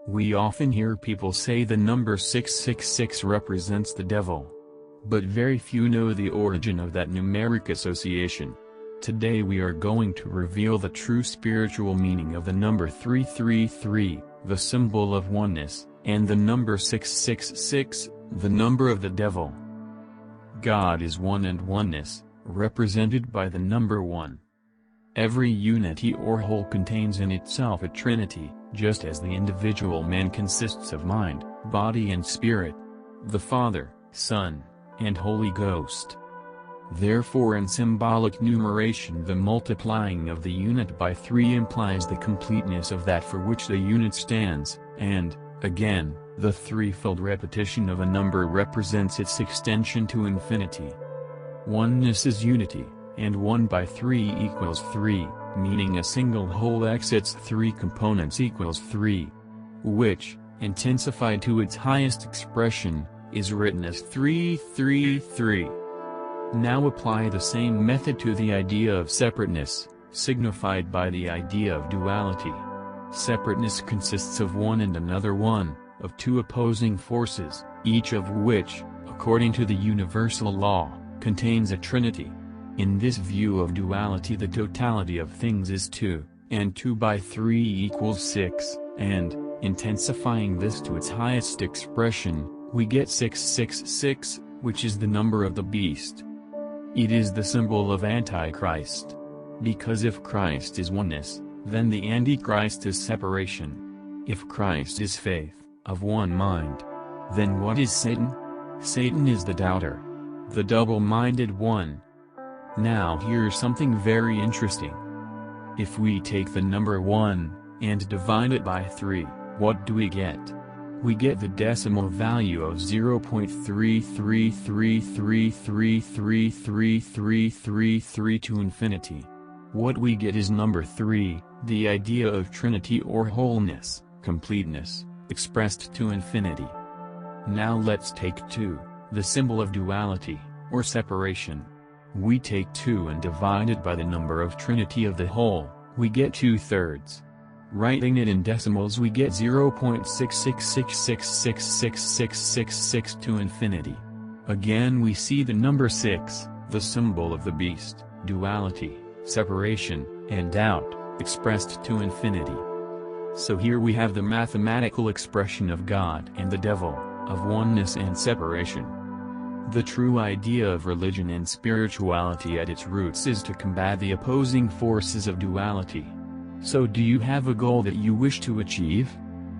We often hear people say the number 666 represents the devil. But very few know the origin of that numeric association. Today we are going to reveal the true spiritual meaning of the number 333, the symbol of oneness, and the number 666, the number of the devil. God is one and oneness, represented by the number 1. Every unity or whole contains in itself a trinity, just as the individual man consists of mind, body and spirit, the Father, Son, and Holy Ghost. Therefore in symbolic numeration the multiplying of the unit by 3 implies the completeness of that for which the unit stands, and, again, the threefold repetition of a number represents its extension to infinity. Oneness is unity, and 1 by 3 equals 3, meaning a single whole x its 3 components equals 3. Which, intensified to its highest expression, is written as 333. Now apply the same method to the idea of separateness, signified by the idea of duality. Separateness consists of one and another one, of 2 opposing forces, each of which, according to the universal law, contains a trinity. In this view of duality the totality of things is 2, and 2 by 3 equals 6, and, intensifying this to its highest expression, we get 666, which is the number of the beast. It is the symbol of Antichrist. Because if Christ is oneness, then the Antichrist is separation. If Christ is faith, of one mind, then what is Satan? Satan is the doubter, the double-minded one. Now here's something very interesting. If we take the number 1, and divide it by 3, what do we get? We get the decimal value of 0.33333333333 to infinity. What we get is number 3, the idea of trinity or wholeness, completeness, expressed to infinity. Now let's take 2, the symbol of duality, or separation. We take 2 and divide it by the number of trinity of the whole, we get 2/3. Writing it in decimals we get 0.666666666 to infinity. Again we see the number 6, the symbol of the beast, duality, separation, and doubt, expressed to infinity. So here we have the mathematical expression of God and the devil, of oneness and separation. The true idea of religion and spirituality at its roots is to combat the opposing forces of duality. So do you have a goal that you wish to achieve?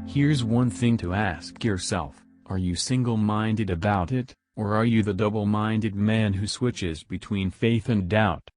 Here's one thing to ask yourself, are you single-minded about it, or are you the double-minded man who switches between faith and doubt?